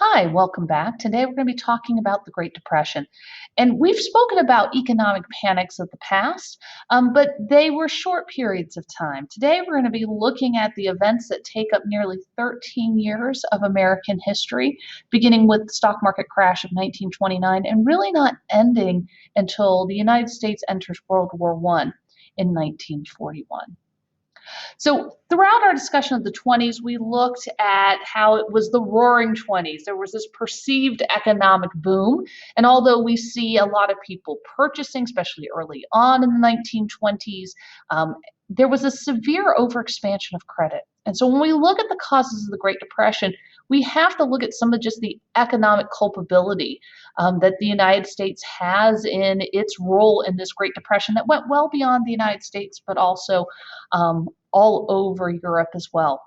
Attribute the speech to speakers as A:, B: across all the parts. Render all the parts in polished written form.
A: Hi, welcome back. Today we're going to be talking about the Great Depression. And we've spoken about economic panics of the past, but they were short periods of time. Today we're going to be looking at the events that take up nearly 13 years of American history, beginning with the stock market crash of 1929 and really not ending until the United States enters World War I in 1941. So throughout our discussion of the 20s, we looked at how it was the roaring 20s. There was this perceived economic boom. And although we see a lot of people purchasing, especially early on in the 1920s, there was a severe overexpansion of credit. And so when we look at the causes of the Great Depression, we have to look at some of just the economic culpability that the United States has in its role in this Great Depression that went well beyond the United States, but also all over Europe as well.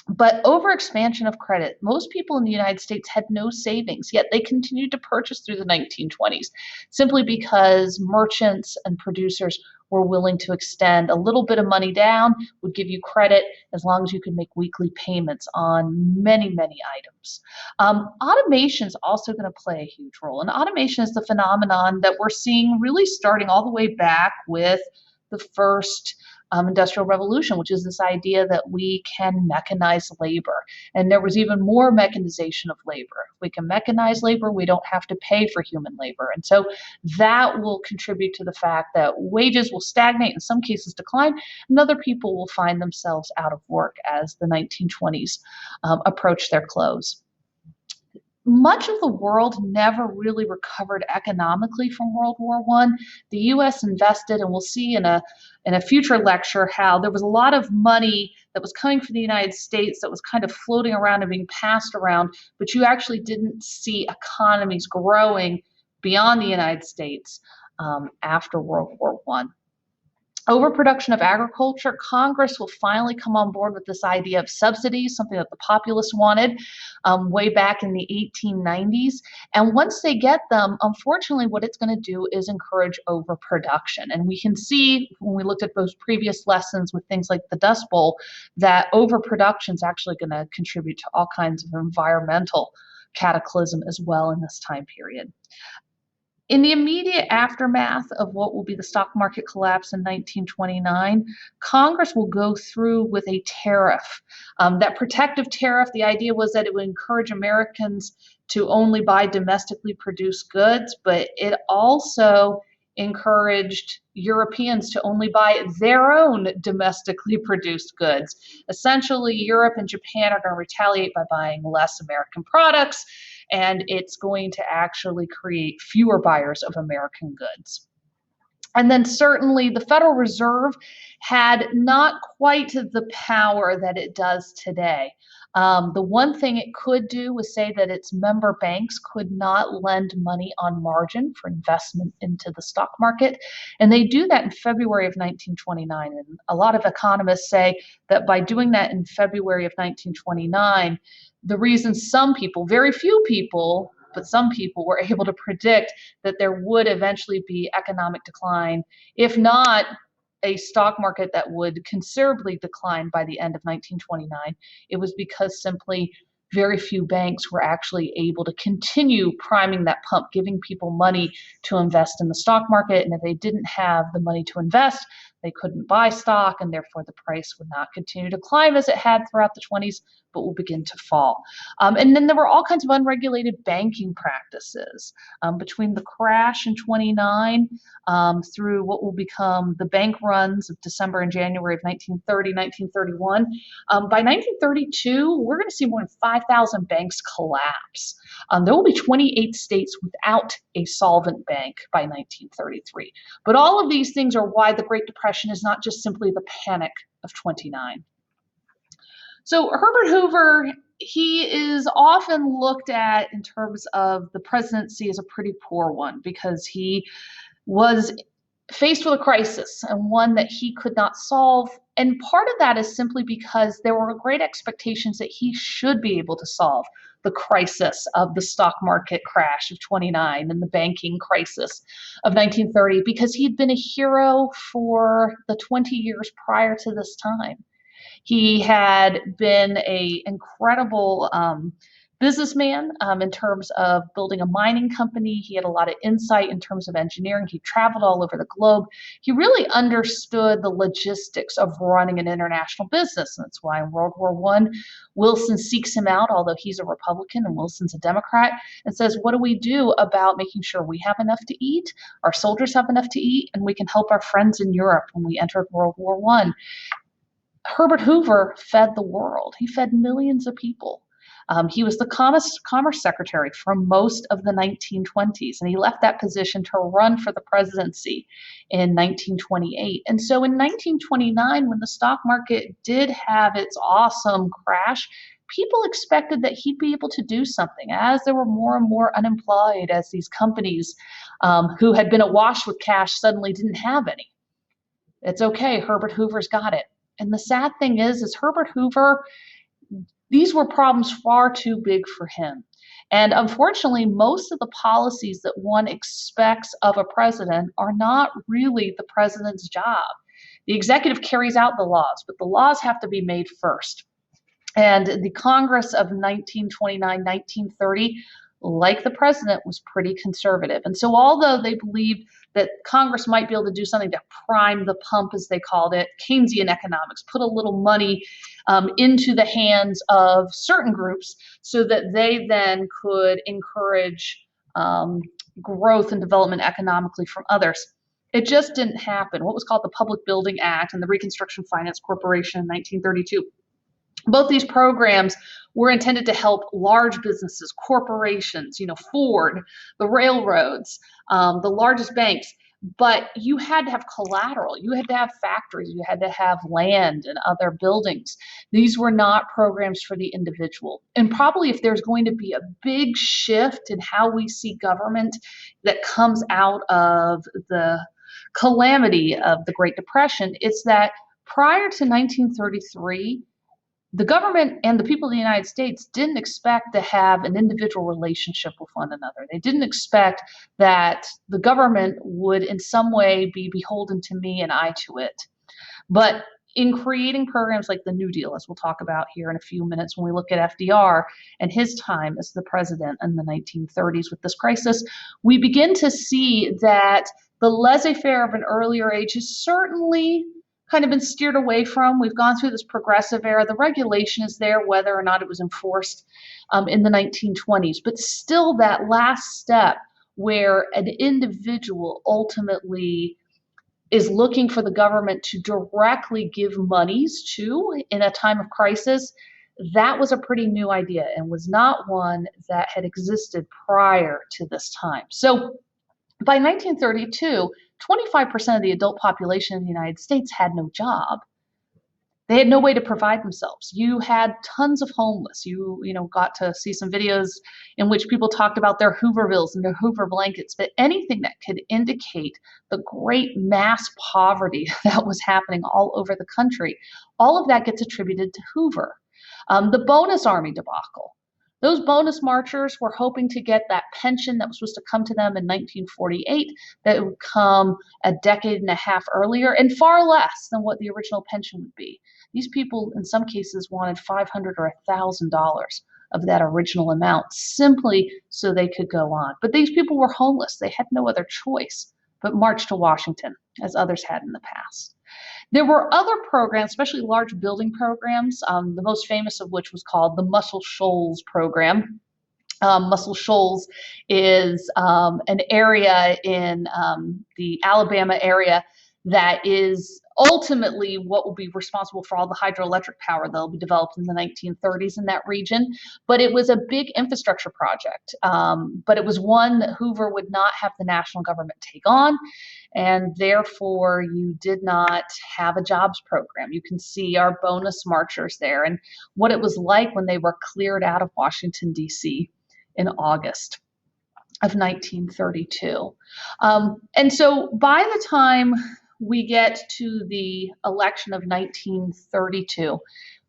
A: But overexpansion of credit, most people in the United States had no savings, yet they continued to purchase through the 1920s simply because merchants and producers were willing to extend a little bit of money down, would give you credit as long as you could make weekly payments on many, many items. Automation is also going to play a huge role. And automation is the phenomenon that we're seeing really starting all the way back with the first Industrial Revolution, which is this idea that we can mechanize labor. And there was even more mechanization of labor. If we can mechanize labor, we don't have to pay for human labor. And so that will contribute to the fact that wages will stagnate, in some cases decline, and other people will find themselves out of work as the 1920s approach their close. Much of the world never really recovered economically from World War I. The U.S. invested, and we'll see in a future lecture how there was a lot of money that was coming from the United States that was kind of floating around and being passed around, but you actually didn't see economies growing beyond the United States after World War I. Overproduction of agriculture, Congress will finally come on board with this idea of subsidies, something that the populists wanted way back in the 1890s. And once they get them, unfortunately, what it's going to do is encourage overproduction. And we can see when we looked at those previous lessons with things like the Dust Bowl, that overproduction is actually going to contribute to all kinds of environmental cataclysm as well in this time period. In the immediate aftermath of what will be the stock market collapse in 1929, Congress will go through with a tariff. That protective tariff, the idea was that it would encourage Americans to only buy domestically produced goods, but it also encouraged Europeans to only buy their own domestically produced goods. Essentially, Europe and Japan are going to retaliate by buying less American products, and it's going to actually create fewer buyers of American goods. And then certainly the Federal Reserve had not quite the power that it does today. The one thing it could do was say that its member banks could not lend money on margin for investment into the stock market. And they do that in February of 1929. And a lot of economists say that by doing that in February of 1929, the reason some people, very few people, but some people were able to predict that there would eventually be economic decline, if not a stock market that would considerably decline by the end of 1929. It was because simply very few banks were actually able to continue priming that pump, giving people money to invest in the stock market. And if they didn't have the money to invest, they couldn't buy stock, and therefore the price would not continue to climb as it had throughout the 20s, but will begin to fall. And then there were all kinds of unregulated banking practices between the crash in 29 through what will become the bank runs of December and January of 1930, 1931. By 1932, we're going to see more than 5,000 banks collapse. There will be 28 states without a solvent bank by 1933. But all of these things are why the Great Depression is not just simply the panic of 29. So Herbert Hoover, he is often looked at in terms of the presidency as a pretty poor one because he was faced with a crisis and one that he could not solve. And part of that is simply because there were great expectations that he should be able to solve the crisis of the stock market crash of 29 and the banking crisis of 1930 because he'd been a hero for the 20 years prior to this time. He had been an incredible businessman in terms of building a mining company. He had a lot of insight in terms of engineering. He traveled all over the globe. He really understood the logistics of running an international business. And that's why in World War I, Wilson seeks him out, although he's a Republican and Wilson's a Democrat, and says, what do we do about making sure we have enough to eat, our soldiers have enough to eat, and we can help our friends in Europe when we entered World War I? Herbert Hoover fed the world. He fed millions of people. He was the Commerce Secretary for most of the 1920s, and he left that position to run for the presidency in 1928. And so in 1929, when the stock market did have its awesome crash, people expected that he'd be able to do something as there were more and more unemployed, as these companies who had been awash with cash suddenly didn't have any. It's okay, Herbert Hoover's got it. And the sad thing is Herbert Hoover, these were problems far too big for him. And unfortunately, most of the policies that one expects of a president are not really the president's job. The executive carries out the laws, but the laws have to be made first. And the Congress of 1929, 1930, like the president, was pretty conservative. And so although they believed that Congress might be able to do something to prime the pump, as they called it, Keynesian economics, put a little money into the hands of certain groups so that they then could encourage growth and development economically from others. It just didn't happen. What was called the Public Building Act and the Reconstruction Finance Corporation in 1932. Both these programs were intended to help large businesses, corporations, Ford, the railroads, the largest banks. But you had to have collateral. You had to have factories. You had to have land and other buildings. These were not programs for the individual. And probably if there's going to be a big shift in how we see government that comes out of the calamity of the Great Depression, it's that prior to 1933, the government and the people of the United States didn't expect to have an individual relationship with one another. They didn't expect that the government would in some way be beholden to me and I to it. But in creating programs like the New Deal, as we'll talk about here in a few minutes when we look at FDR and his time as the president in the 1930s with this crisis, we begin to see that the laissez-faire of an earlier age has certainly kind of been steered away from. We've gone through this progressive era. The regulation is there, whether or not it was enforced in the 1920s. But still that last step where an individual ultimately is looking for the government to directly give monies to in a time of crisis, that was a pretty new idea and was not one that had existed prior to this time. So by 1932, 25% of the adult population in the United States had no job. They had no way to provide themselves. You had tons of homeless. You got to see some videos in which people talked about their Hoovervilles and their Hoover blankets, but anything that could indicate the great mass poverty that was happening all over the country, all of that gets attributed to Hoover. The bonus army debacle. Those bonus marchers were hoping to get that pension that was supposed to come to them in 1948 that would come a decade and a half earlier and far less than what the original pension would be. These people, in some cases, wanted $500 or $1,000 of that original amount simply so they could go on. But these people were homeless. They had no other choice but march to Washington, as others had in the past. There were other programs, especially large building programs, the most famous of which was called the Muscle Shoals program. Muscle Shoals is an area in the Alabama area that is ultimately what will be responsible for all the hydroelectric power that will be developed in the 1930s in that region. But it was a big infrastructure project. But it was one that Hoover would not have the national government take on. And therefore, you did not have a jobs program. You can see our bonus marchers there and what it was like when they were cleared out of Washington, D.C. in August of 1932. And so by the time we get to the election of 1932,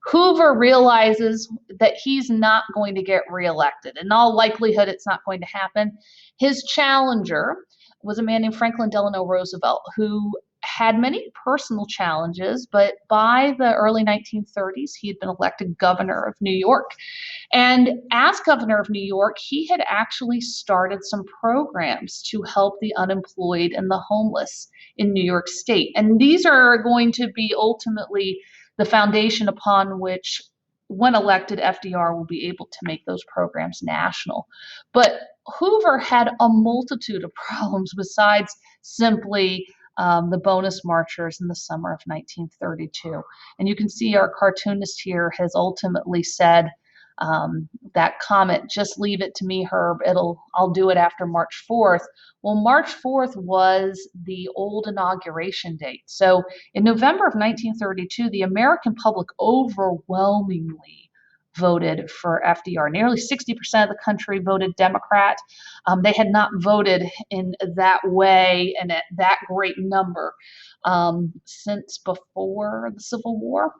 A: Hoover realizes that he's not going to get reelected. In all likelihood, it's not going to happen. His challenger was a man named Franklin Delano Roosevelt, who had many personal challenges, but by the early 1930s, he had been elected governor of New York. And as governor of New York, he had actually started some programs to help the unemployed and the homeless in New York State. And these are going to be ultimately the foundation upon which, when elected, FDR will be able to make those programs national. But Hoover had a multitude of problems besides simply the bonus marchers in the summer of 1932. And you can see our cartoonist here has ultimately said that comment, "Just leave it to me, Herb. I'll do it after March 4th." Well, March 4th was the old inauguration date. So in November of 1932, the American public overwhelmingly voted for FDR. Nearly 60% of the country voted Democrat. They had not voted in that way and at that great number since before the Civil War.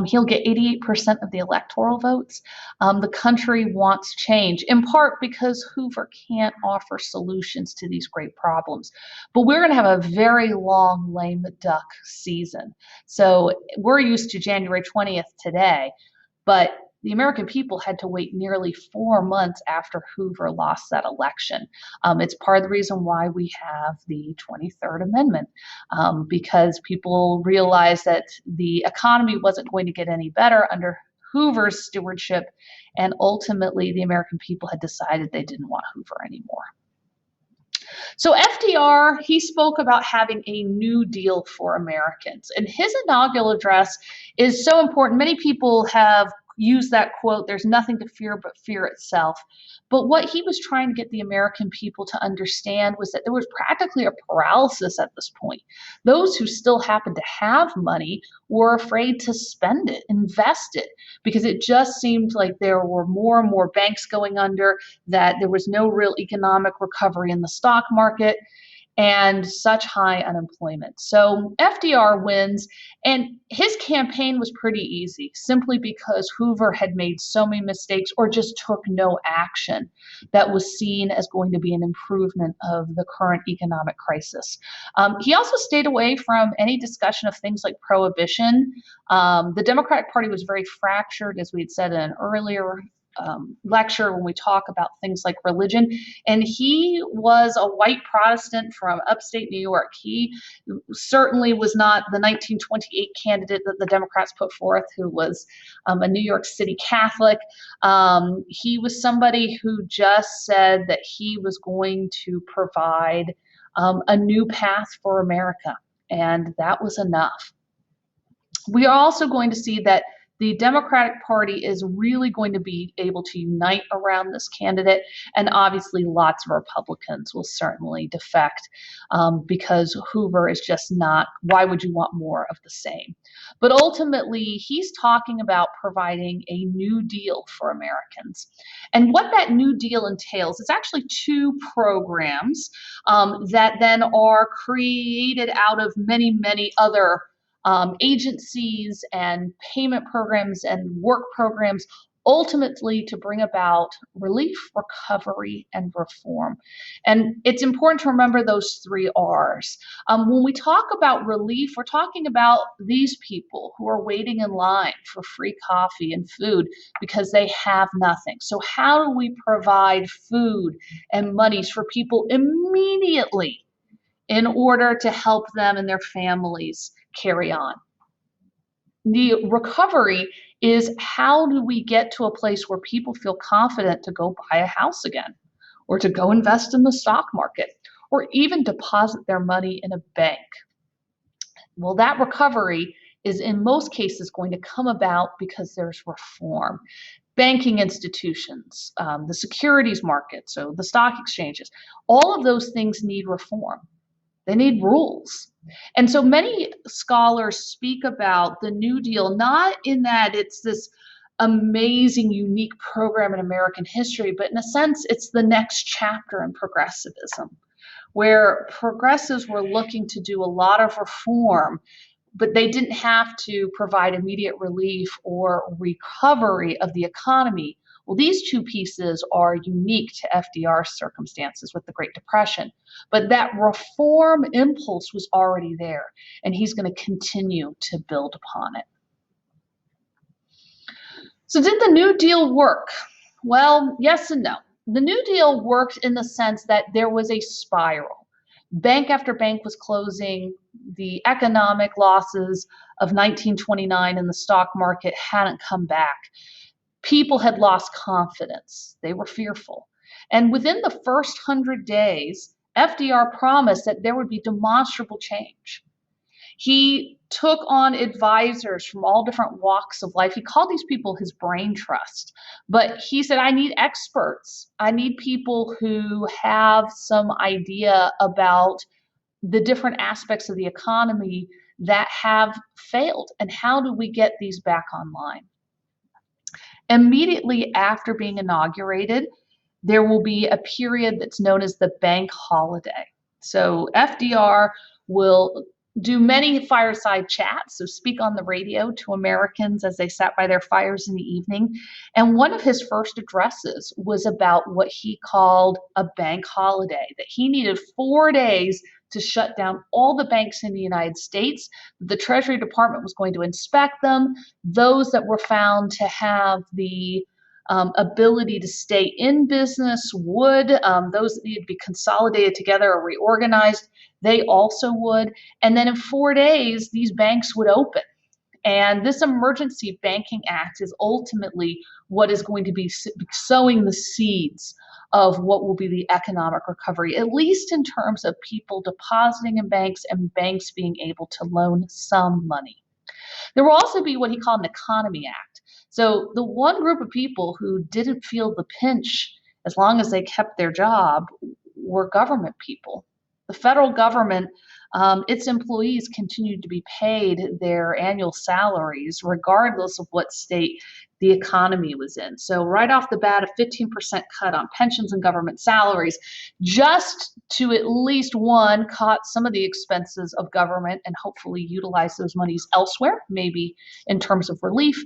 A: He'll get 88% of the electoral votes. The country wants change, in part because Hoover can't offer solutions to these great problems. But we're going to have a very long lame duck season. So we're used to January 20th today, but the American people had to wait nearly 4 months after Hoover lost that election. It's part of the reason why we have the 23rd Amendment, because people realized that the economy wasn't going to get any better under Hoover's stewardship, and ultimately the American people had decided they didn't want Hoover anymore. So FDR, he spoke about having a new deal for Americans, and his inaugural address is so important. Many people have used that quote, "There's nothing to fear but fear itself." But what he was trying to get the American people to understand was that there was practically a paralysis at this point. Those who still happened to have money were afraid to spend it, invest it, because it just seemed like there were more and more banks going under, that there was no real economic recovery in the stock market, and such high unemployment. So FDR wins, and his campaign was pretty easy, simply because Hoover had made so many mistakes or just took no action that was seen as going to be an improvement of the current economic crisis. He also stayed away from any discussion of things like prohibition. The Democratic Party was very fractured, as we had said in an earlier lecture when we talk about things like religion. And he was a white Protestant from upstate New York. He certainly was not the 1928 candidate that the Democrats put forth, who was a New York City Catholic. He was somebody who just said that he was going to provide a new path for America, and that was enough. We are also going to see that the Democratic Party is really going to be able to unite around this candidate, and obviously lots of Republicans will certainly defect because Hoover is just not, why would you want more of the same? But ultimately, he's talking about providing a new deal for Americans. And what that new deal entails is actually two programs that then are created out of many, many other agencies and payment programs and work programs, ultimately to bring about relief, recovery, and reform. And it's important to remember those three R's. When we talk about relief, we're talking about these people who are waiting in line for free coffee and food because they have nothing. So how do we provide food and monies for people immediately in order to help them and their families carry on? The recovery is, how do we get to a place where people feel confident to go buy a house again, or to go invest in the stock market, or even deposit their money in a bank? Well, that recovery is in most cases going to come about because there's reform. Banking institutions, the securities market, so the stock exchanges, all of those things need reform. They need rules. And so many scholars speak about the New Deal, not in that it's this amazing, unique program in American history, but in a sense, it's the next chapter in progressivism, where progressives were looking to do a lot of reform, but they didn't have to provide immediate relief or recovery of the economy. Well, these two pieces are unique to FDR's circumstances with the Great Depression, but that reform impulse was already there, and he's going to continue to build upon it. So did the New Deal work? Well, yes and no. The New Deal worked in the sense that there was a spiral. Bank after bank was closing. The economic losses of 1929 in the stock market hadn't come back. People had lost confidence. They were fearful. And within the first 100 days, FDR promised that there would be demonstrable change. He took on advisors from all different walks of life. He called these people his brain trust. But he said, I need experts. I need people who have some idea about the different aspects of the economy that have failed, and how do we get these back online. Immediately after being inaugurated, there will be a period that's known as the bank holiday. So FDR will do many fireside chats, so speak on the radio to Americans as they sat by their fires in the evening. And one of his first addresses was about what he called a bank holiday, that he needed 4 days to shut down all the banks in the United States. The Treasury Department was going to inspect them. Those that were found to have the ability to stay in business would. Those that needed to be consolidated together or reorganized, they also would. And then in 4 days, these banks would open. And this Emergency Banking Act is ultimately what is going to be sowing the seeds of what will be the economic recovery, at least in terms of people depositing in banks and banks being able to loan some money. There will also be what he called an Economy Act. So the one group of people who didn't feel the pinch as long as they kept their job were government people. The federal government, its employees continued to be paid their annual salaries regardless of what state the economy was in. So right off the bat, a 15% cut on pensions and government salaries, just to at least one, cut some of the expenses of government and hopefully utilize those monies elsewhere, maybe in terms of relief,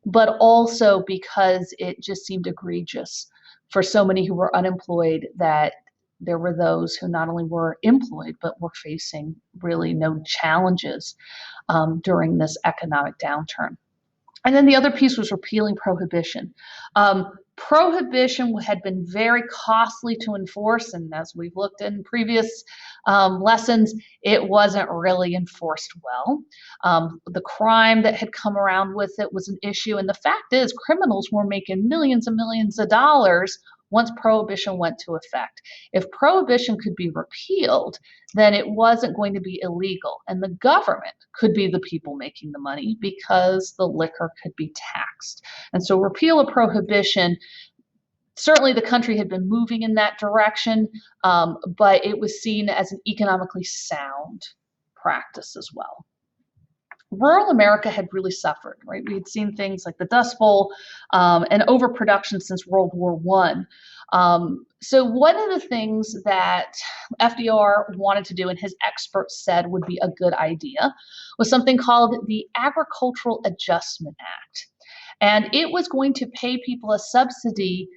A: but also because it just seemed egregious for so many who were unemployed that there were those who not only were employed, but were facing really no challenges during this economic downturn. And then the other piece was repealing prohibition. Prohibition had been very costly to enforce, and as we've looked in previous lessons, it wasn't really enforced well. The crime that had come around with it was an issue, and the fact is criminals were making millions and millions of dollars once prohibition went to effect. If prohibition could be repealed, then it wasn't going to be illegal, and the government could be the people making the money because the liquor could be taxed. And so repeal of prohibition, certainly the country had been moving in that direction, but it was seen as an economically sound practice as well. Rural America had really suffered, right? We had seen things like the Dust Bowl and overproduction since World War I. So one of the things that FDR wanted to do and his experts said would be a good idea was something called the Agricultural Adjustment Act. And it was going to pay people a subsidy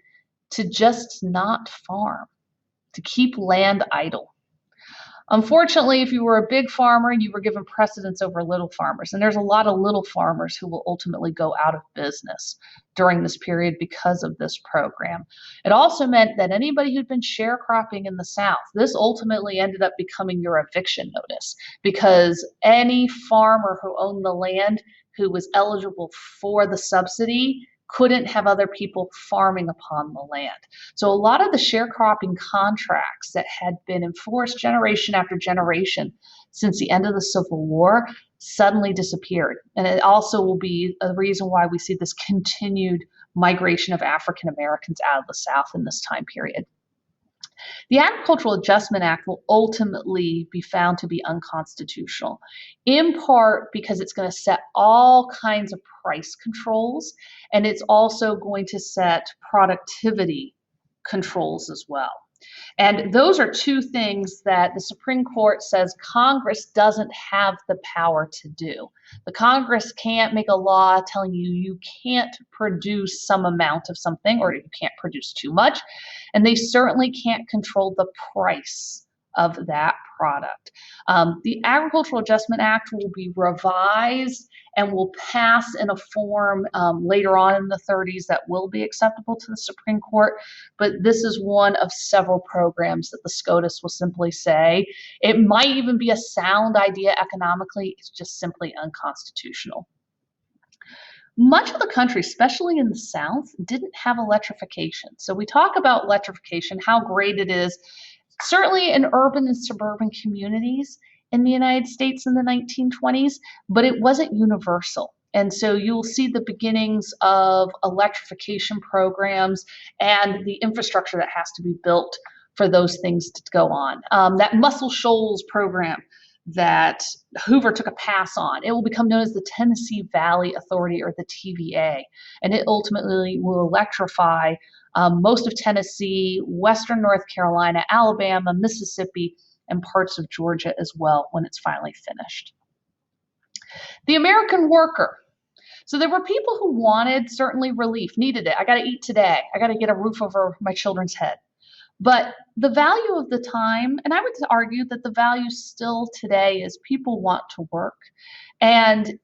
A: to just not farm, to keep land idle. Unfortunately, if you were a big farmer, you were given precedence over little farmers. And there's a lot of little farmers who will ultimately go out of business during this period because of this program. It also meant that anybody who'd been sharecropping in the South, this ultimately ended up becoming your eviction notice, because any farmer who owned the land who was eligible for the subsidy couldn't have other people farming upon the land. So a lot of the sharecropping contracts that had been enforced generation after generation since the end of the Civil War suddenly disappeared. And it also will be a reason why we see this continued migration of African Americans out of the South in this time period. The Agricultural Adjustment Act will ultimately be found to be unconstitutional, in part because it's going to set all kinds of price controls, and it's also going to set productivity controls as well. And those are two things that the Supreme Court says Congress doesn't have the power to do. The Congress can't make a law telling you you can't produce some amount of something, or you can't produce too much, and they certainly can't control the price of that product. The Agricultural Adjustment Act will be revised and will pass in a form later on in the 30s that will be acceptable to the Supreme Court. But this is one of several programs that the SCOTUS will simply say it might even be a sound idea economically, it's just simply unconstitutional. Much of the country, especially in the South, didn't have electrification. So we talk about electrification, how great it is, certainly in urban and suburban communities in the United States in the 1920s, but it wasn't universal. And so you'll see the beginnings of electrification programs and the infrastructure that has to be built for those things to go on. That Muscle Shoals program that Hoover took a pass on, it will become known as the Tennessee Valley Authority, or the TVA, and it ultimately will electrify most of Tennessee, western North Carolina, Alabama, Mississippi, and parts of Georgia as well when it's finally finished. The American worker. So there were people who wanted certainly relief, needed it. I got to eat today. I got to get a roof over my children's head. But the value of the time, and I would argue that the value still today is people want to work. And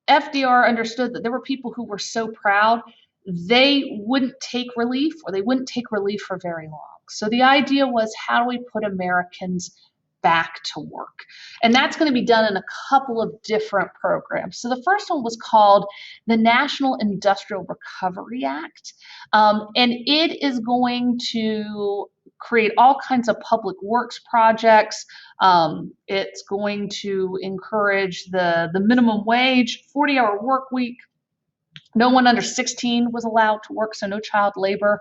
A: FDR understood that there were people who were so proud they wouldn't take relief, or they wouldn't take relief for very long. So the idea was, how do we put Americans back to work? And that's going to be done in a couple of different programs. So the first one was called the National Industrial Recovery Act. And it is going to create all kinds of public works projects. It's going to encourage the minimum wage, 40-hour work week. No one under 16 was allowed to work, so no child labor.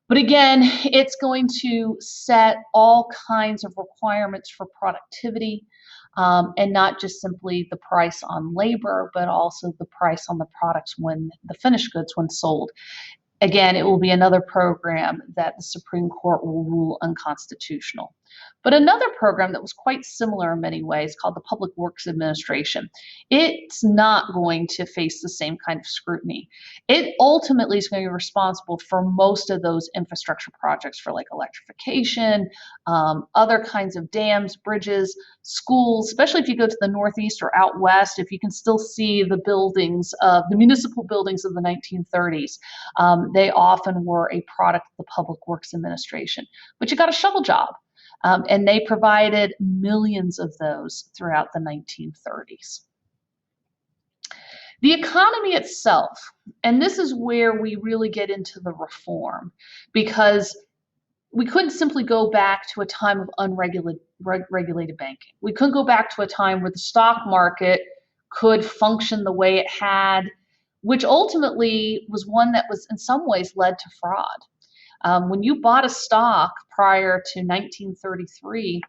A: But again, it's going to set all kinds of requirements for productivity, and not just simply the price on labor, but also the price on the products when the finished goods when sold. Again, it will be another program that the Supreme Court will rule unconstitutional. But another program that was quite similar in many ways, called the Public Works Administration, it's not going to face the same kind of scrutiny. It ultimately is going to be responsible for most of those infrastructure projects for like electrification, other kinds of dams, bridges, schools, especially if you go to the Northeast or out West, if you can still see the buildings, the municipal buildings of the 1930s. They often were a product of the Public Works Administration, but you got a shovel job. And they provided millions of those throughout the 1930s. The economy itself, and this is where we really get into the reform, because we couldn't simply go back to a time of unregulated banking. We couldn't go back to a time where the stock market could function the way it had, which ultimately was one that was in some ways led to fraud. When you bought a stock prior to 1933,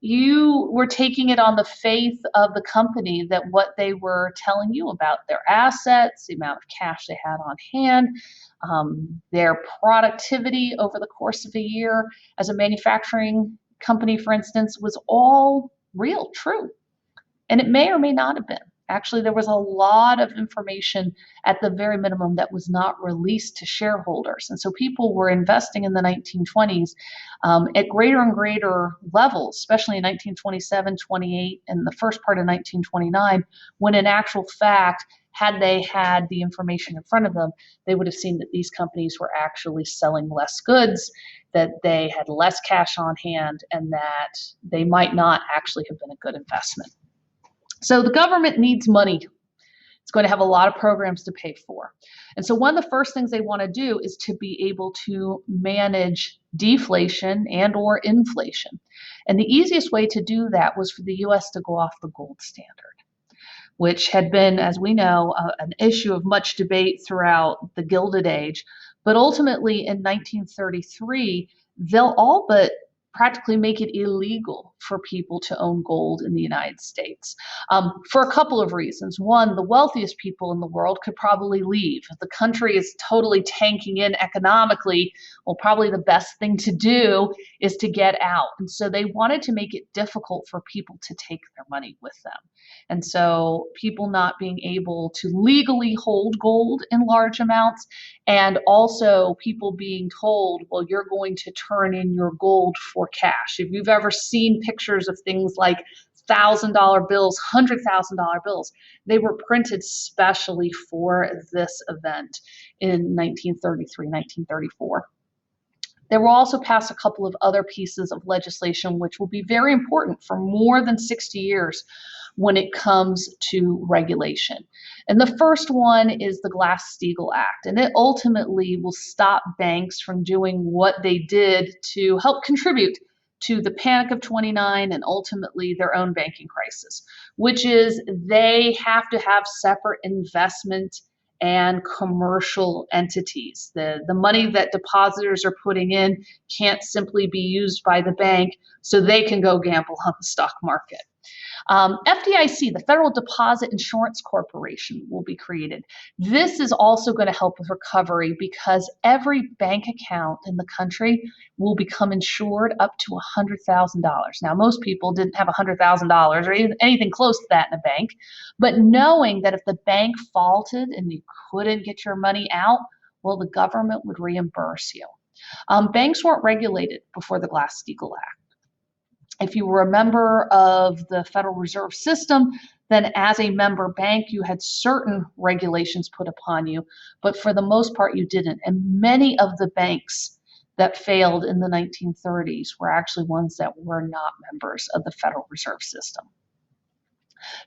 A: you were taking it on the faith of the company, that what they were telling you about their assets, the amount of cash they had on hand, their productivity over the course of a year as a manufacturing company, for instance, was all real, true. And it may or may not have been. Actually, there was a lot of information at the very minimum that was not released to shareholders. And so people were investing in the 1920s at greater and greater levels, especially in 1927, 28, and the first part of 1929, when in actual fact, had they had the information in front of them, they would have seen that these companies were actually selling less goods, that they had less cash on hand, and that they might not actually have been a good investment. So the government needs money. It's going to have a lot of programs to pay for. And so one of the first things they want to do is to be able to manage deflation and or inflation. And the easiest way to do that was for the US to go off the gold standard, which had been, as we know, an issue of much debate throughout the Gilded Age. But ultimately in 1933, they'll all but practically make it illegal for people to own gold in the United States for a couple of reasons. One, the wealthiest people in the world could probably leave. If the country is totally tanking in economically, well, probably the best thing to do is to get out. And so they wanted to make it difficult for people to take their money with them. And so people not being able to legally hold gold in large amounts, and also people being told, well, you're going to turn in your gold for cash. If you've ever seen pictures of things like $1,000 bills, $100,000 bills, they were printed specially for this event in 1933, 1934. They will also pass a couple of other pieces of legislation which will be very important for more than 60 years when it comes to regulation. And the first one is the Glass-Steagall Act, and it ultimately will stop banks from doing what they did to help contribute to the Panic of '29 and ultimately their own banking crisis, which is they have to have separate investment and commercial entities. The money that depositors are putting in can't simply be used by the bank so they can go gamble on the stock market. FDIC, the Federal Deposit Insurance Corporation, will be created. This is also going to help with recovery because every bank account in the country will become insured up to $100,000. Now, most people didn't have $100,000 or anything close to that in a bank, but knowing that if the bank faulted and you couldn't get your money out, well, the government would reimburse you. Banks weren't regulated before the Glass-Steagall Act. If you were a member of the Federal Reserve System, then as a member bank, you had certain regulations put upon you, but for the most part, you didn't. And many of the banks that failed in the 1930s were actually ones that were not members of the Federal Reserve System.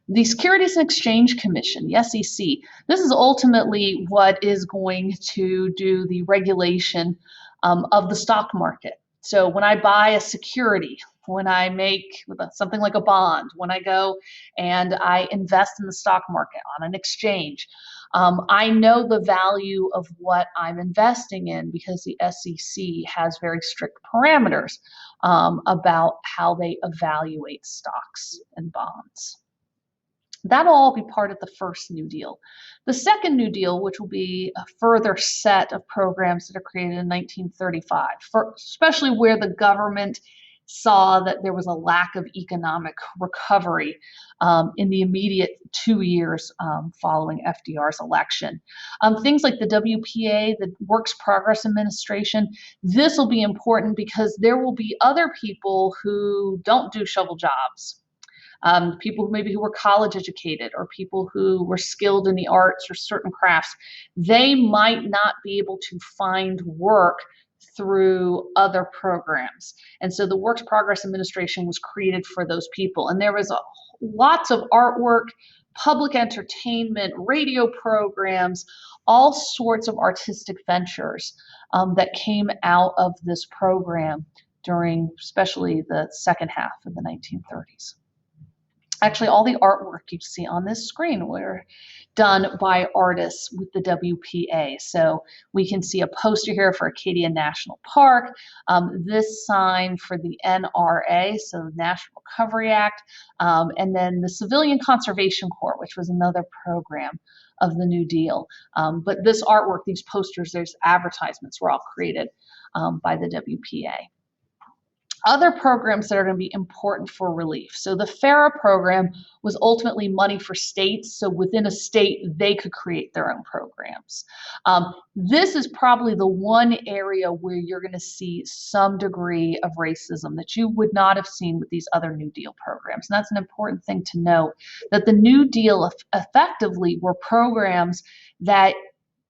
A: The Securities and Exchange Commission, the SEC, this is ultimately what is going to do the regulation of the stock market. So when I buy a security, when I make something like a bond, when I go and I invest in the stock market on an exchange, I know the value of what I'm investing in because the SEC has very strict parameters about how they evaluate stocks and bonds. That'll all be part of the first New Deal. The second New Deal, which will be a further set of programs that are created in 1935, especially where the government saw that there was a lack of economic recovery in the immediate 2 years following FDR's election. Things like the WPA, the Works Progress Administration, this will be important because there will be other people who don't do shovel jobs. People who were college educated or people who were skilled in the arts or certain crafts, they might not be able to find work through other programs. And so the Works Progress Administration was created for those people. And there was lots of artwork, public entertainment, radio programs, all sorts of artistic ventures that came out of this program during especially the second half of the 1930s. Actually, all the artwork you see on this screen were done by artists with the WPA. So we can see a poster here for Acadia National Park, this sign for the NRA, so the National Recovery Act, and then the Civilian Conservation Corps, which was another program of the New Deal. But this artwork, these posters, there's advertisements were all created by the WPA. Other programs that are going to be important for relief. So the FARA program was ultimately money for states. So within a state, they could create their own programs. This is probably the one area where you're going to see some degree of racism that you would not have seen with these other New Deal programs. And that's an important thing to note, that the New Deal effectively were programs that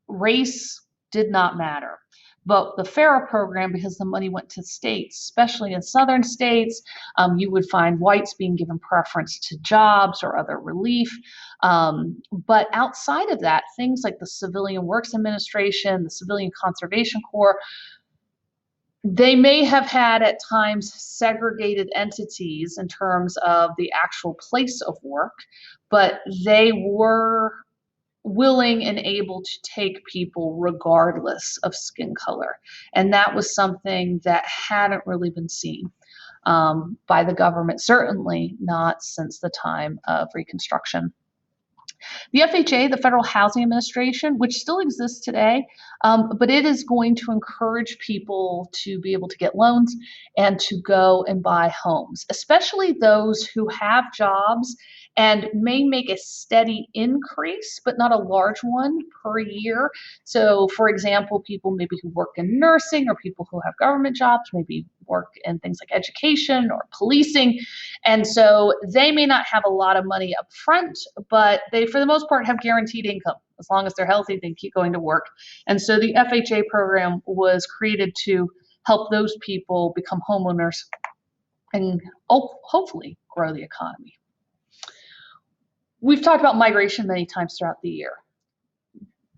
A: race did not matter. But the FARA program, because the money went to states, especially in southern states, you would find whites being given preference to jobs or other relief. But outside of that, things like the Civilian Works Administration, the Civilian Conservation Corps, they may have had at times segregated entities in terms of the actual place of work, but they were willing and able to take people regardless of skin color. And that was something that hadn't really been seen by the government, certainly not since the time of Reconstruction. The FHA, the Federal Housing Administration, which still exists today, but it is going to encourage people to be able to get loans and to go and buy homes, especially those who have jobs and may make a steady increase, but not a large one per year. So, for example, people maybe who work in nursing or people who have government jobs, maybe work in things like education or policing. And so they may not have a lot of money up front, but they, for the most part, have guaranteed income. As long as they're healthy, they keep going to work. And so the FHA program was created to help those people become homeowners and hopefully grow the economy. We've talked about migration many times throughout the year.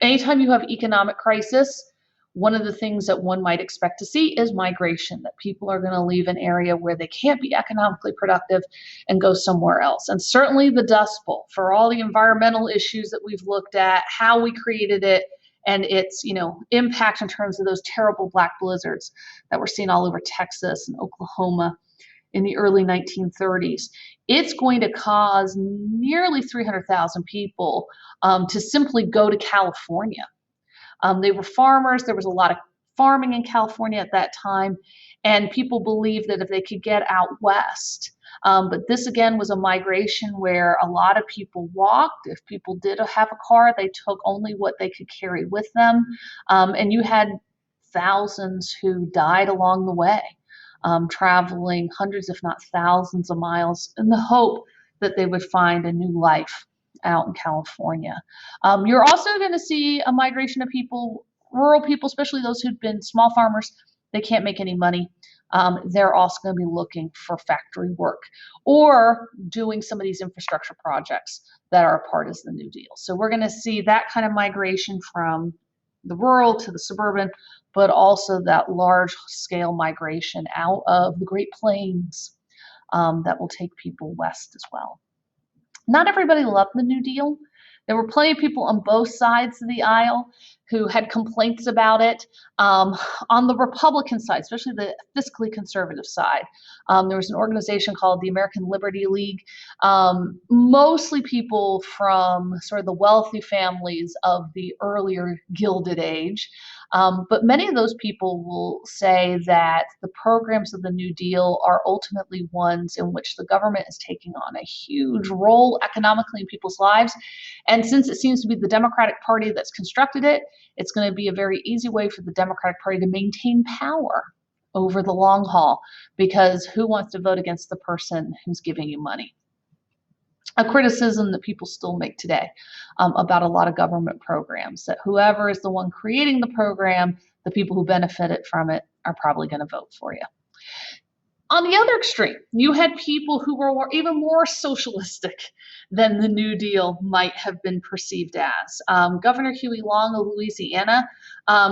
A: Anytime you have economic crisis, one of the things that one might expect to see is migration, that people are going to leave an area where they can't be economically productive and go somewhere else. And certainly the Dust Bowl, for all the environmental issues that we've looked at, how we created it, and its impact in terms of those terrible black blizzards that we're seeing all over Texas and Oklahoma in the early 1930s. It's going to cause nearly 300,000 people to simply go to California. They were farmers. There was a lot of farming in California at that time, and people believed that if they could get out west. But this, again, was a migration where a lot of people walked. If people did have a car, they took only what they could carry with them. And you had thousands who died along the way, traveling hundreds, if not thousands of miles in the hope that they would find a new life out in California. You're also going to see a migration of people, rural people, especially those who've been small farmers. They can't make any money. They're also going to be looking for factory work or doing some of these infrastructure projects that are a part of the New Deal. So we're going to see that kind of migration from the rural to the suburban, but also that large scale migration out of the Great Plains that will take people west as well. Not everybody loved the New Deal. There were plenty of people on both sides of the aisle who had complaints about it. On the Republican side, especially the fiscally conservative side, there was an organization called the American Liberty League, mostly people from sort of the wealthy families of the earlier Gilded Age. But many of those people will say that the programs of the New Deal are ultimately ones in which the government is taking on a huge role economically in people's lives. And since it seems to be the Democratic Party that's constructed it, it's going to be a very easy way for the Democratic Party to maintain power over the long haul, because who wants to vote against the person who's giving you money? A criticism that people still make today about a lot of government programs, that whoever is the one creating the program, the people who benefited from it are probably going to vote for you. On the other extreme, you had people who were even more socialistic than the New Deal might have been perceived as. Governor Huey Long of Louisiana,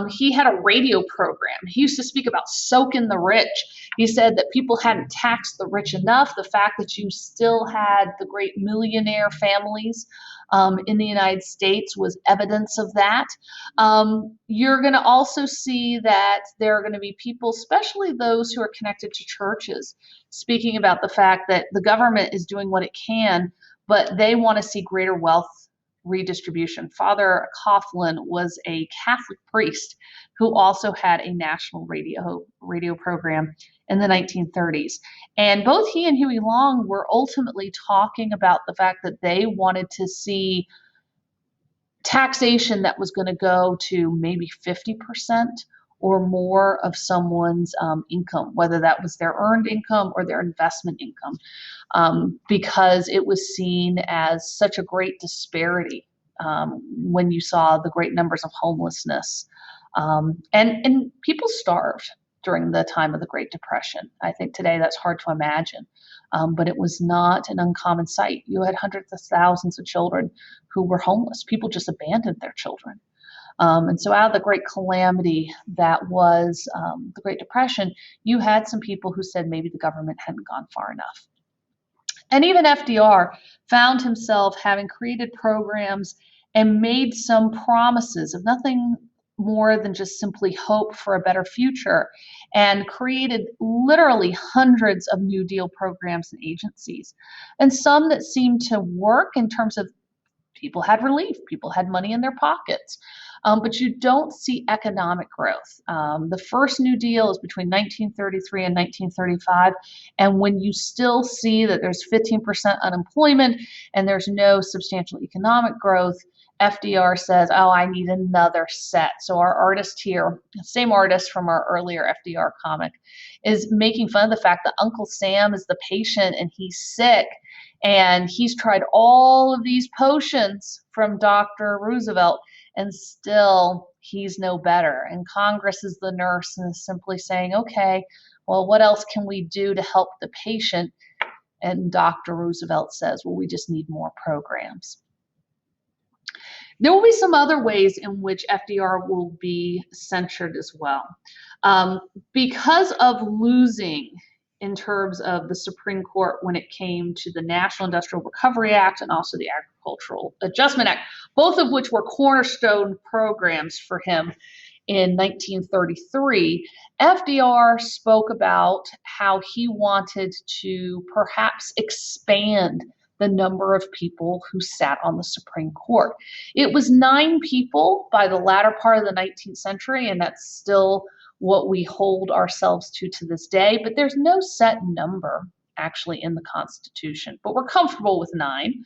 A: he had a radio program. He used to speak about soaking the rich. He said that people hadn't taxed the rich enough. The fact that you still had the great millionaire families in the United States was evidence of that. You're going to also see that there are going to be people, especially those who are connected to churches, speaking about the fact that the government is doing what it can, but they want to see greater wealth redistribution. Father Coughlin was a Catholic priest who also had a national radio program in the 1930s. And both he and Huey Long were ultimately talking about the fact that they wanted to see taxation that was going to go to maybe 50% or more of someone's income, whether that was their earned income or their investment income, because it was seen as such a great disparity when you saw the great numbers of homelessness. And people starved during the time of the Great Depression. I think today that's hard to imagine, but it was not an uncommon sight. You had hundreds of thousands of children who were homeless. People just abandoned their children. And so out of the great calamity that was the Great Depression, you had some people who said maybe the government hadn't gone far enough. And even FDR found himself having created programs and made some promises of nothing more than just simply hope for a better future, and created literally hundreds of New Deal programs and agencies, and some that seemed to work in terms of people had relief, people had money in their pockets. But you don't see economic growth. The first New Deal is between 1933 and 1935, and when you still see that there's 15% unemployment and there's no substantial economic growth, FDR says, oh, I need another set. So our artist here, same artist from our earlier FDR comic, is making fun of the fact that Uncle Sam is the patient and he's sick, and he's tried all of these potions from Dr. Roosevelt, and still he's no better. And Congress is the nurse and is simply saying, okay, well, what else can we do to help the patient? And Dr. Roosevelt says, well, we just need more programs. There will be some other ways in which FDR will be censured as well. Because of losing in terms of the Supreme Court when it came to the National Industrial Recovery Act and also the Agricultural Adjustment Act, both of which were cornerstone programs for him in 1933, FDR spoke about how he wanted to perhaps expand the number of people who sat on the Supreme Court. It was 9 people by the latter part of the 19th century, and that's still what we hold ourselves to this day, but there's no set number actually in the Constitution, but we're comfortable with 9.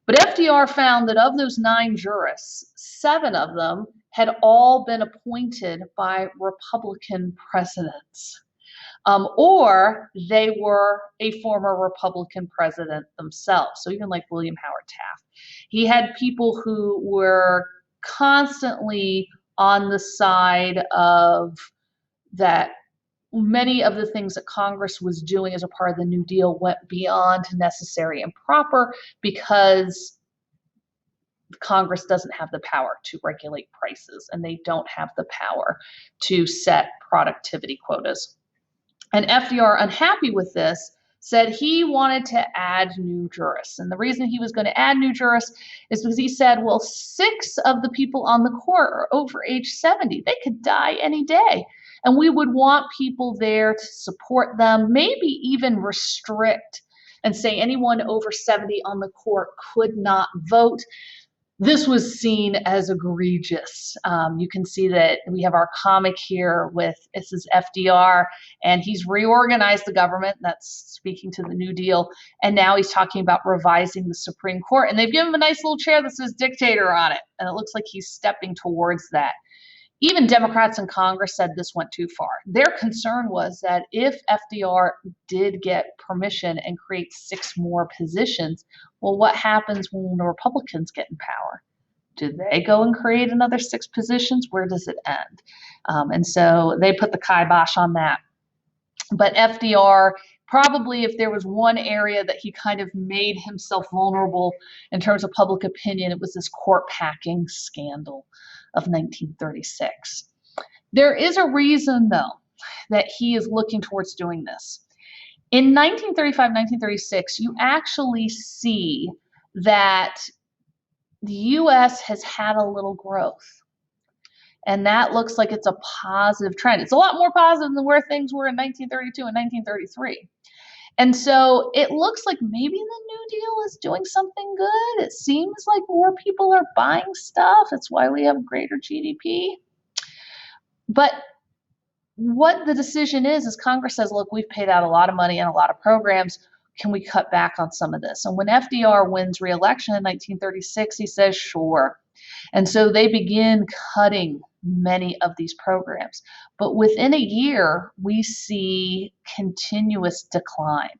A: But FDR found that of those 9 jurists, 7 of them had all been appointed by Republican presidents. Or they were a former Republican president themselves. So even like William Howard Taft. He had people who were constantly on the side of that many of the things that Congress was doing as a part of the New Deal went beyond necessary and proper because Congress doesn't have the power to regulate prices, and they don't have the power to set productivity quotas. And FDR, unhappy with this, said he wanted to add new jurists. And the reason he was going to add new jurists is because he said, well, 6 of the people on the court are over age 70. They could die any day. And we would want people there to support them, maybe even restrict and say anyone over 70 on the court could not vote. This was seen as egregious. You can see that we have our comic here with, this is FDR, and he's reorganized the government. That's speaking to the New Deal. And now he's talking about revising the Supreme Court. And they've given him a nice little chair that says dictator on it. And it looks like he's stepping towards that. Even Democrats in Congress said this went too far. Their concern was that if FDR did get permission and create 6 more positions, well, what happens when the Republicans get in power? Do they go and create another 6 positions? Where does it end? And so they put the kibosh on that. But FDR, probably if there was one area that he kind of made himself vulnerable in terms of public opinion, it was this court packing scandal of 1936. There is a reason, though, that he is looking towards doing this. In 1935, 1936, you actually see that the U.S. has had a little growth. And that looks like it's a positive trend. It's a lot more positive than where things were in 1932 and 1933. And so it looks like maybe the New Deal is doing something good. It seems like more people are buying stuff. It's why we have greater GDP. But what the decision is Congress says, look, we've paid out a lot of money and a lot of programs. Can we cut back on some of this? And when FDR wins re-election in 1936, he says, sure. And so they begin cutting many of these programs. But within a year, we see continuous decline.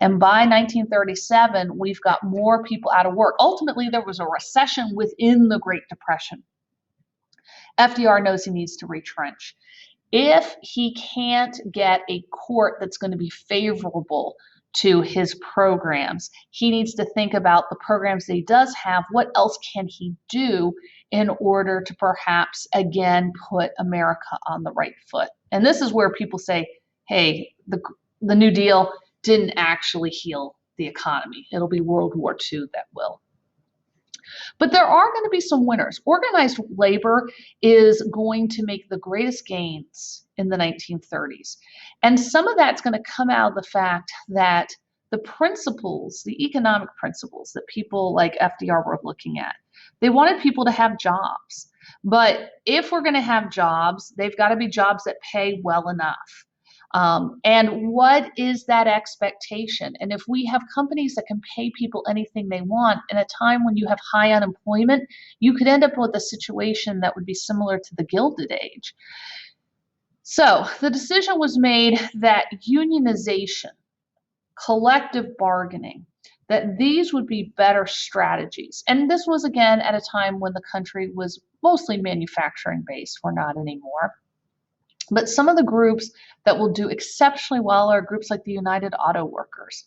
A: And by 1937, we've got more people out of work. Ultimately, there was a recession within the Great Depression. FDR knows he needs to retrench. If he can't get a court that's going to be favorable to his programs, he needs to think about the programs that he does have. What else can he do in order to perhaps, again, put America on the right foot? And this is where people say, hey, the New Deal didn't actually heal the economy. It'll be World War II that will. But there are going to be some winners. Organized labor is going to make the greatest gains in the 1930s. And some of that's going to come out of the fact that the principles, the economic principles that people like FDR were looking at, they wanted people to have jobs. But if we're going to have jobs, they've got to be jobs that pay well enough. And what is that expectation? And if we have companies that can pay people anything they want in a time when you have high unemployment, you could end up with a situation that would be similar to the Gilded Age. So the decision was made that unionization, collective bargaining, that these would be better strategies. And this was, again, at a time when the country was mostly manufacturing based. We're not anymore. But some of the groups that will do exceptionally well are groups like the United Auto Workers.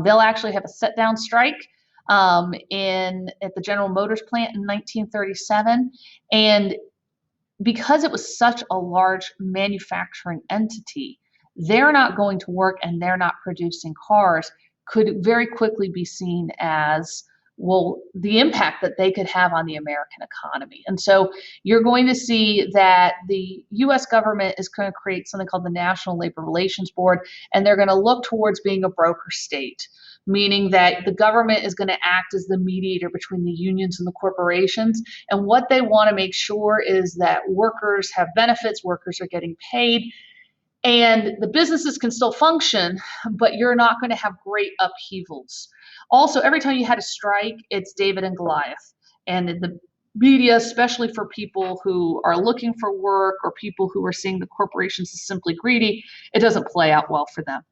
A: They'll actually have a sit-down strike at the General Motors plant in 1937. And because it was such a large manufacturing entity, they're not going to work and they're not producing cars could very quickly be seen as, well, the impact that they could have on the American economy. And so you're going to see that the U.S. government is going to create something called the National Labor Relations Board, and they're going to look towards being a broker state, meaning that the government is going to act as the mediator between the unions and the corporations. And what they want to make sure is that workers have benefits, workers are getting paid, and the businesses can still function, but you're not going to have great upheavals. Also, every time you had a strike, it's David and Goliath. And in the media, especially for people who are looking for work or people who are seeing the corporations as simply greedy, it doesn't play out well for them.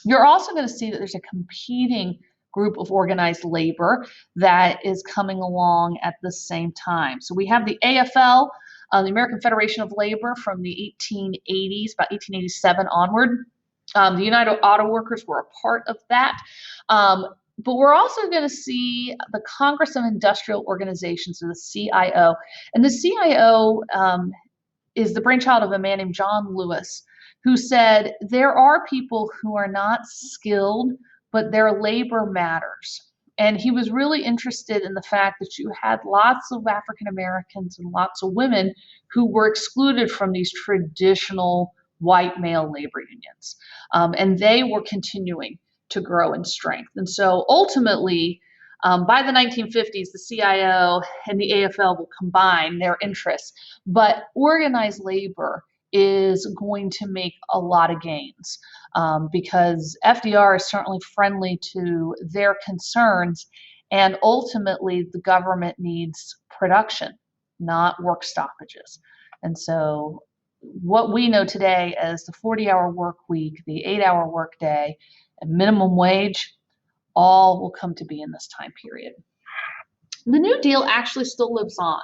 A: You're also going to see that there's a competing group of organized labor that is coming along at the same time. So we have the AFL, the American Federation of Labor, from the 1880s, about 1887 onward. The United Auto Workers were a part of that. But we're also going to see the Congress of Industrial Organizations, or the CIO. And the CIO is the brainchild of a man named John Lewis, who said there are people who are not skilled, but their labor matters. And he was really interested in the fact that you had lots of African Americans and lots of women who were excluded from these traditional white male labor unions. And they were continuing to grow in strength. And so ultimately, by the 1950s, the CIO and the AFL will combine their interests. But organized labor is going to make a lot of gains because FDR is certainly friendly to their concerns, and ultimately the government needs production, not work stoppages. And so what we know today as the 40-hour work week, the 8-hour work day, and minimum wage, all will come to be in this time period. The New Deal actually still lives on.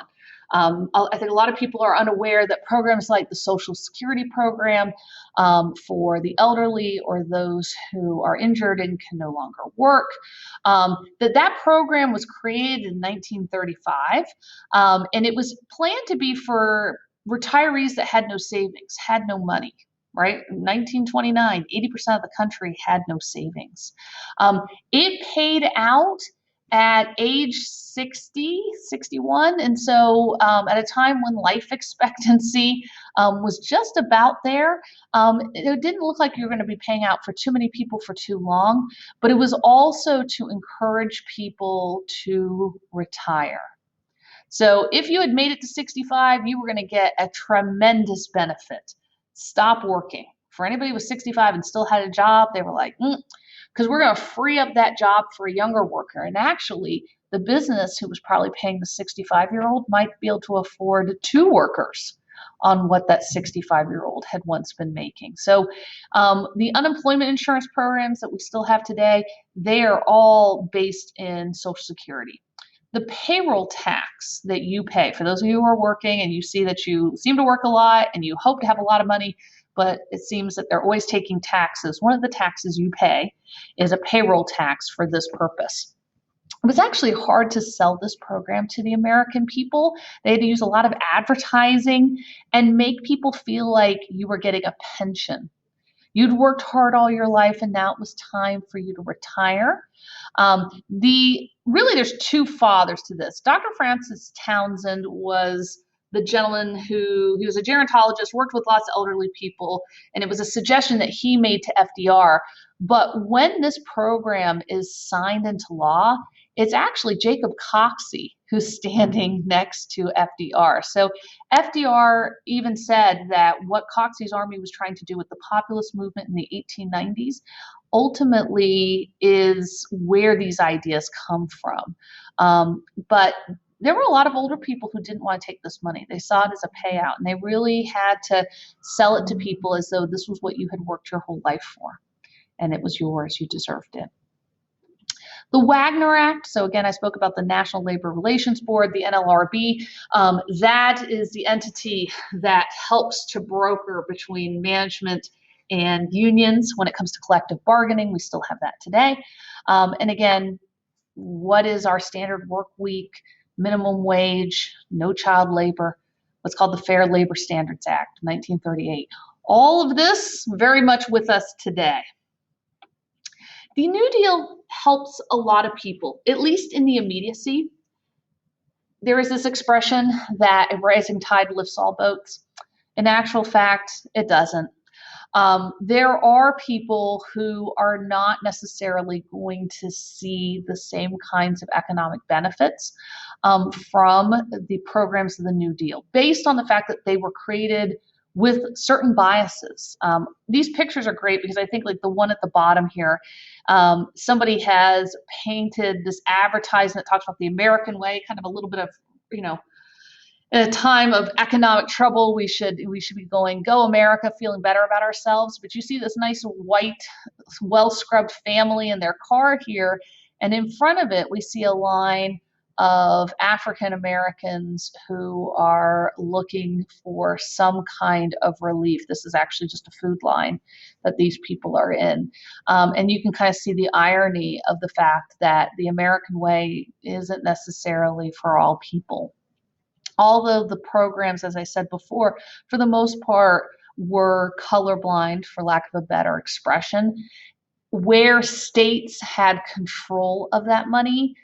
A: I think a lot of people are unaware that programs like the Social Security program for the elderly or those who are injured and can no longer work, that program was created in 1935, and it was planned to be for retirees that had no savings, had no money. Right? In 1929, 80% of the country had no savings. It paid out at age 60, 61. And so at a time when life expectancy was just about there, it didn't look like you were going to be paying out for too many people for too long, but it was also to encourage people to retire. So if you had made it to 65, you were going to get a tremendous benefit. Stop working. For anybody who was 65 and still had a job, they were like, because we're going to free up that job for a younger worker. And actually, the business who was probably paying the 65-year-old might be able to afford 2 workers on what that 65-year-old had once been making. So the unemployment insurance programs that we still have today, they are all based in Social Security. The payroll tax that you pay, for those of you who are working and you see that you seem to work a lot and you hope to have a lot of money, but it seems that they're always taking taxes. One of the taxes you pay is a payroll tax for this purpose. It was actually hard to sell this program to the American people. They had to use a lot of advertising and make people feel like you were getting a pension. You'd worked hard all your life and now it was time for you to retire. The really there's two fathers to this. Dr. Francis Townsend was the gentleman he was a gerontologist, worked with lots of elderly people, and it was a suggestion that he made to FDR. But when this program is signed into law, it's actually Jacob Coxey who's standing next to FDR. So FDR even said that what Coxey's army was trying to do with the populist movement in the 1890s ultimately is where these ideas come from. But there were a lot of older people who didn't want to take this money. They saw it as a payout, and they really had to sell it to people as though this was what you had worked your whole life for, and it was yours, you deserved it. The Wagner Act, so again, I spoke about the National Labor Relations Board, the NLRB. That is the entity that helps to broker between management and unions when it comes to collective bargaining. We still have that today. And again, what is our standard work week, minimum wage, no child labor, what's called the Fair Labor Standards Act, 1938. All of this very much with us today. The New Deal helps a lot of people, at least in the immediacy. There is this expression that a rising tide lifts all boats. In actual fact, it doesn't. There are people who are not necessarily going to see the same kinds of economic benefits from the programs of the New Deal, based on the fact that they were created with certain biases. These pictures are great because I think like the one at the bottom here, somebody has painted this advertisement that talks about the American way, kind of a little bit of, in a time of economic trouble, we should be going, go America, feeling better about ourselves. But you see this nice white, well-scrubbed family in their car here, and in front of it, we see a line of African Americans who are looking for some kind of relief. This is actually just a food line that these people are in. And you can kind of see the irony of the fact that the American way isn't necessarily for all people. Although the programs, as I said before, for the most part were colorblind, for lack of a better expression, where states had control of that money,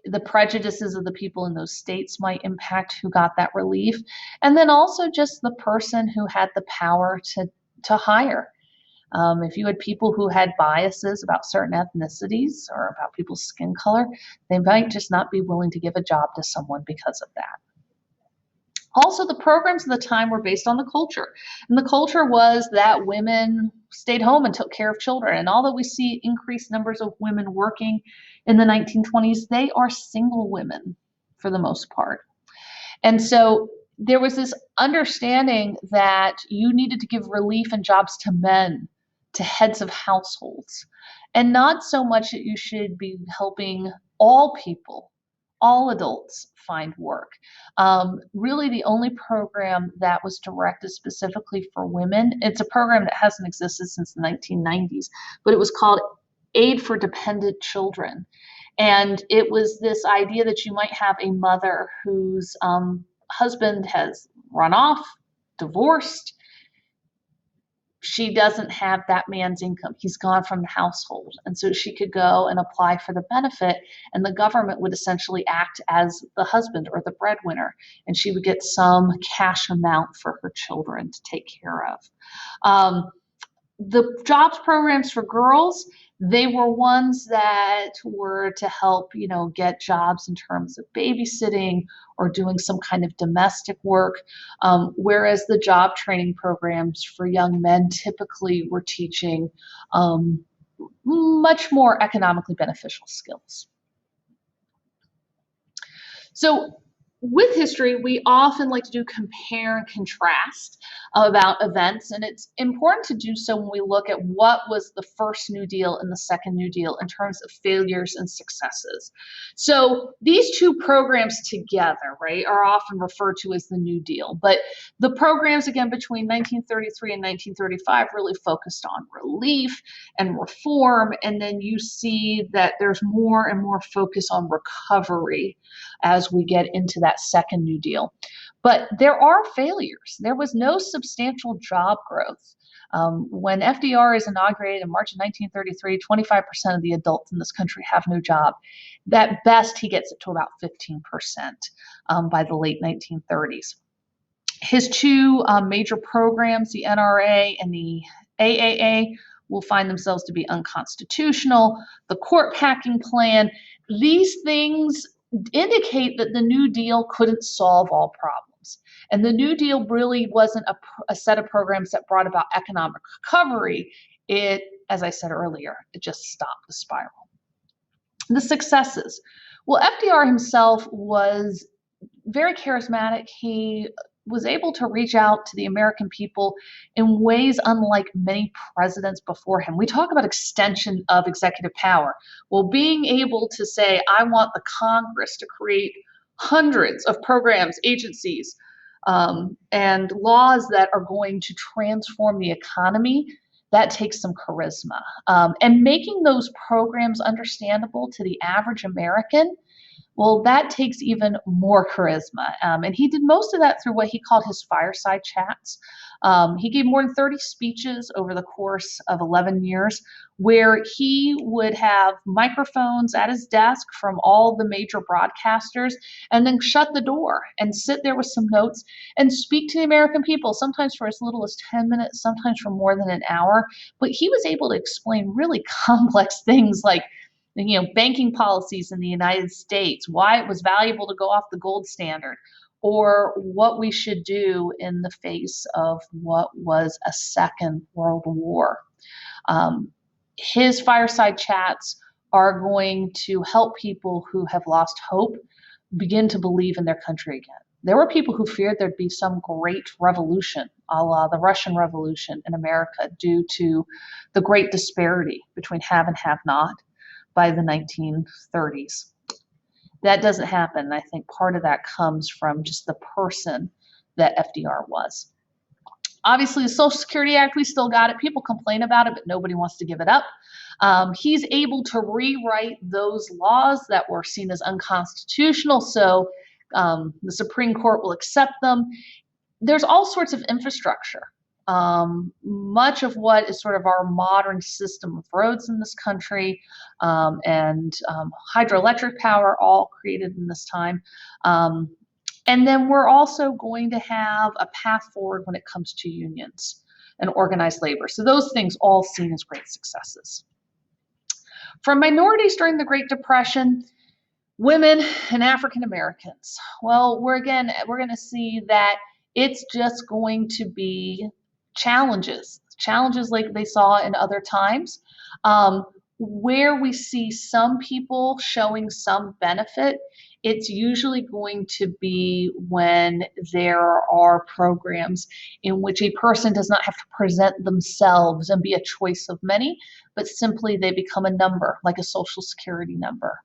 A: the prejudices of the people in those states might impact who got that relief. And then also just the person who had the power to hire. If you had people who had biases about certain ethnicities or about people's skin color, they might just not be willing to give a job to someone because of that. Also, the programs of the time were based on the culture. And the culture was that women stayed home and took care of children. And although we see increased numbers of women working in the 1920s, they are single women for the most part. And so there was this understanding that you needed to give relief and jobs to men, to heads of households, and not so much that you should be helping all people, all adults, find work. Really the only program that was directed specifically for women, it's a program that hasn't existed since the 1990s, but it was called Aid for Dependent Children. And it was this idea that you might have a mother whose husband has run off, divorced. She doesn't have that man's income. He's gone from the household. And so she could go and apply for the benefit, and the government would essentially act as the husband or the breadwinner, and she would get some cash amount for her children to take care of. The jobs programs for girls, they were ones that were to help, get jobs in terms of babysitting or doing some kind of domestic work, whereas the job training programs for young men typically were teaching much more economically beneficial skills. So with history, we often like to do compare and contrast about events, and it's important to do so when we look at what was the first New Deal and the second New Deal in terms of failures and successes. So these two programs together, right, are often referred to as the New Deal, but the programs, again, between 1933 and 1935 really focused on relief and reform, and then you see that there's more and more focus on recovery as we get into that second New Deal. But there are failures. There was no substantial job growth. When FDR is inaugurated in March of 1933, 25% of the adults in this country have no job. At best, he gets it to about 15% by the late 1930s. His two major programs, the NRA and the AAA, will find themselves to be unconstitutional. The court packing plan, these things indicate that the New Deal couldn't solve all problems. And the New Deal really wasn't a set of programs that brought about economic recovery. It, as I said earlier, it just stopped the spiral. The successes. Well, FDR himself was very charismatic. He was able to reach out to the American people in ways unlike many presidents before him. We talk about extension of executive power. Well, being able to say, I want the Congress to create hundreds of programs, agencies, and laws that are going to transform the economy, that takes some charisma. And making those programs understandable to the average American, well, that takes even more charisma. And he did most of that through what he called his Fireside Chats. He gave more than 30 speeches over the course of 11 years, where he would have microphones at his desk from all the major broadcasters and then shut the door and sit there with some notes and speak to the American people, sometimes for as little as 10 minutes, sometimes for more than an hour. But he was able to explain really complex things like, banking policies in the United States, why it was valuable to go off the gold standard, or what we should do in the face of what was a Second World War. His Fireside Chats are going to help people who have lost hope begin to believe in their country again. There were people who feared there'd be some great revolution, a la the Russian Revolution in America, due to the great disparity between have and have not by the 1930s. That doesn't happen. I think part of that comes from just the person that FDR was. Obviously, the Social Security Act, we still got it. People complain about it, but nobody wants to give it up. He's able to rewrite those laws that were seen as unconstitutional, so the Supreme Court will accept them. There's all sorts of infrastructure. Much of what is sort of our modern system of roads in this country and hydroelectric power, all created in this time. And then we're also going to have a path forward when it comes to unions and organized labor. So those things all seen as great successes. For minorities during the Great Depression, women and African Americans, well, we're going to see that it's just going to be challenges like they saw in other times. Where we see some people showing some benefit, it's usually going to be when there are programs in which a person does not have to present themselves and be a choice of many, but simply they become a number, like a Social Security number.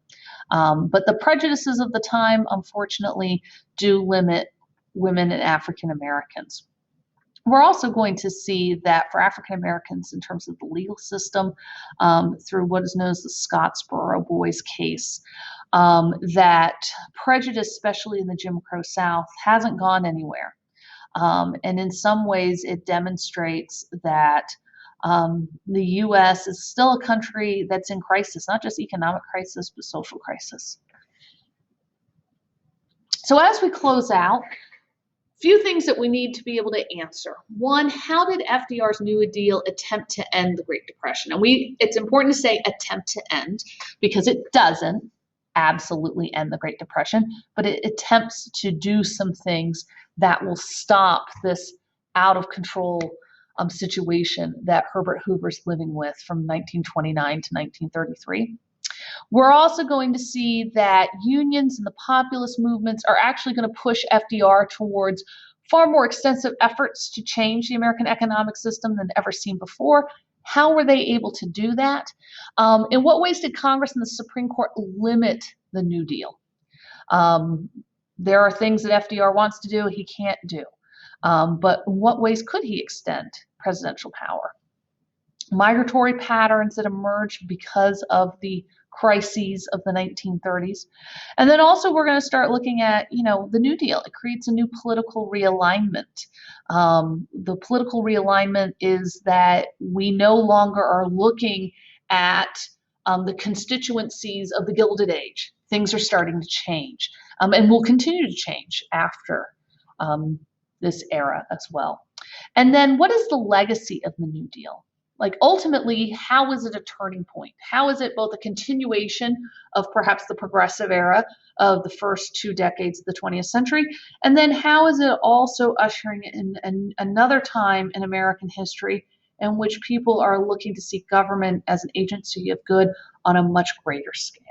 A: But the prejudices of the time, unfortunately, do limit women and African Americans. We're also going to see that for African Americans, in terms of the legal system, through what is known as the Scottsboro Boys case, that prejudice, especially in the Jim Crow South, hasn't gone anywhere. And in some ways, it demonstrates that the U.S. is still a country that's in crisis, not just economic crisis, but social crisis. So as we close out, few things that we need to be able to answer. One, how did FDR's New Deal attempt to end the Great Depression? And it's important to say attempt to end, because it doesn't absolutely end the Great Depression, but it attempts to do some things that will stop this out of control situation that Herbert Hoover's living with from 1929 to 1933. We're also going to see that unions and the populist movements are actually going to push FDR towards far more extensive efforts to change the American economic system than ever seen before. How were they able to do that? In what ways did Congress and the Supreme Court limit the New Deal? There are things that FDR wants to do, he can't do. But in what ways could he extend presidential power? Migratory patterns that emerged because of the crises of the 1930s. And then also we're going to start looking at, the New Deal. It creates a new political realignment. The political realignment is that we no longer are looking at the constituencies of the Gilded Age. Things are starting to change, and will continue to change after this era as well. And then what is the legacy of the New Deal? Like ultimately, how is it a turning point? How is it both a continuation of perhaps the progressive era of the first 2 decades of the 20th century? And then how is it also ushering in another time in American history in which people are looking to see government as an agency of good on a much greater scale?